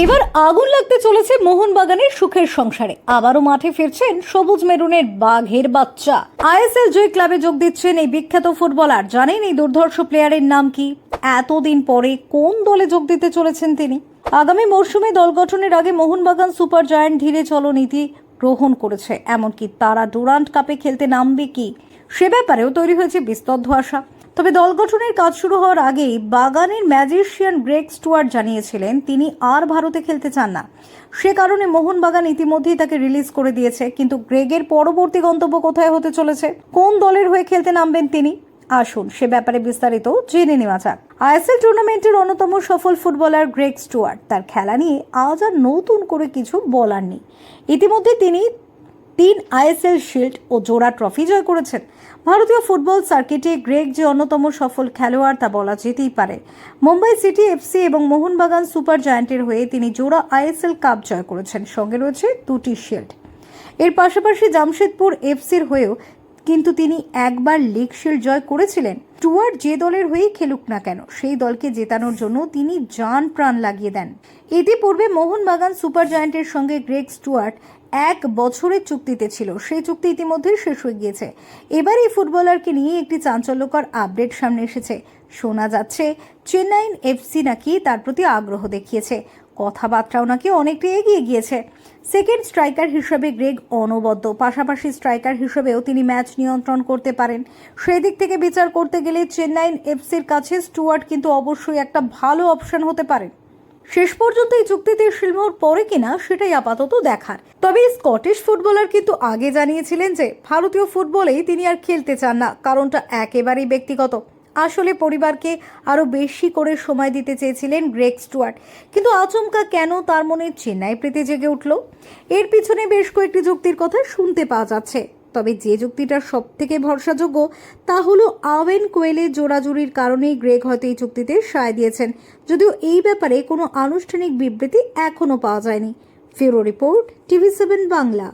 এবার আগুন লাগতে চলেছে মোহনবাগানের সুখের সংসারে। আবারও মাঠে ফিরছেন সবুজ মেরুনের বাঘের বাচ্চা। আইএসএল জয় ক্লাবে যোগ দিচ্ছেন এই বিখ্যাত ফুটবলার। জানেন এই দুর্ধর্ষ প্লেয়ারের নাম কি? এতদিন পরে কোন দলে যোগ দিতে চলেছেন তিনি? আগামী মরশুমে দল গঠনের আগে মোহনবাগান সুপার জায়ান্ট ধীরে চলো নীতি গ্রহণ করেছে। এমনকি তারা ডুরান্ট কাপে খেলতে নামবে কি সে ব্যাপারেও তৈরি হয়েছে বিস্তর আশা। তবে দল গঠনের কাজ শুরু হওয়ার আগেই বাগানের ম্যাজিশিয়ান গ্রেগ স্টুয়ার্ট জানিয়েছিলেন তিনি আর ভারতে খেলতে চান না। সে কারণে মোহনবাগান ইতিমধ্যেই তাকে রিলিজ করে দিয়েছে। কিন্তু গ্রেগের পরবর্তী গন্তব্য কোথায় হতে চলেছে, কোন দলের হয়ে খেলতে নামবেন তিনি, আসুন সে ব্যাপারে বিস্তারিত জেনে নেওয়া যাক। আইএসএল টুর্নামেন্টের অন্যতম সফল ফুটবলার গ্রেগ স্টুয়ার্ট তার খেলা নিয়ে আজ আর নতুন করে কিছু বলার নেই। ইতিমধ্যে তিনি 3 আইএসএল শিল্ড ও জোড়া ট্রফি জয় করেছেন। ভারতীয় ফুটবল সার্কিটে গ্রেগ যে অন্যতম সফল খেলোয়াড় তা বলা যেতেই পারে। মুম্বাই সিটি এফসি এবং মোহনবাগান সুপার জায়ান্টের হয়ে তিনি জোড়া আইএসএল কাপ জয় করেছেন, সঙ্গে রয়েছে 2টি শিল্ড। এর পাশাপাশি জামশেদপুর এফসির হয়েও কিন্তু তিনি একবার লিগ শিল্ড জয় করেছিলেন। স্টুয়ার্ট যে দলের হয়েই খেলুক না কেন সেই দলকে জেতানোর জন্য তিনি জান প্রাণ লাগিয়ে দেন। ইতিপূর্বে মোহনবাগান সুপার জায়ান্টের সঙ্গে গ্রেগ স্টুয়ার্ট 1 বছরের চুক্তিতে ছিল, সেই চুক্তি ইতিমধ্যেই শেষ হয়ে গিয়েছে। এবার এই ফুটবলারকে নিয়ে একটি চাঞ্চল্যকর আপডেট সামনে এসেছে। শোনা যাচ্ছে চেন্নাই এফসি নাকি তার প্রতি আগ্রহ দেখিয়েছে, কথাবার্তাও নাকি অনেকটা এগিয়ে গিয়েছে। সেকেন্ড স্ট্রাইকার হিসেবে গ্রেগ অনবদ্য, পাশাপাশি স্ট্রাইকার হিসেবেও তিনি ম্যাচ নিয়ন্ত্রণ করতে পারেন। সেই দিক থেকে বিচার করতে গেলে চেন্নাই এফসির কাছে স্টুয়ার্ট কিন্তু অবশ্যই একটা ভালো অপশন হতে পারেন। শেষ পর্যন্ত এই চুক্তিতে শিলমোহর পরে কিনা সেটাই আপাতত দেখার। তবে স্কটিশ ফুটবলার কিন্তু আগে জানিয়েছিলেন যে ভারতীয় ফুটবলেই তিনি আর খেলতে চান না। কারণটা একেবারেই ব্যক্তিগত। আসলে পরিবারকে আরো বেশি করে সময় দিতে চেয়েছিলেন গ্রেগ স্টুয়ার্ট। কিন্তু আচমকা কেন তার মনে চেন্নাই প্রীতি জেগে উঠল, এর পিছনে বেশ কয়েকটি যুক্তির কথা শুনতে পাওয়া যাচ্ছে। তবে যে যুক্তিটা সব থেকে ভরসাযোগ্য তা হলো আওয়েন কোয়েলের জোড়াজুড়ির কারণেই গ্রেগ হয়তো এই চুক্তিতে সায় দিয়েছেন, যদিও এই ব্যাপারে কোনো আনুষ্ঠানিক বিবৃতি এখনো পাওয়া যায়নি। ফিউরো রিপোর্ট, TV7 বাংলা।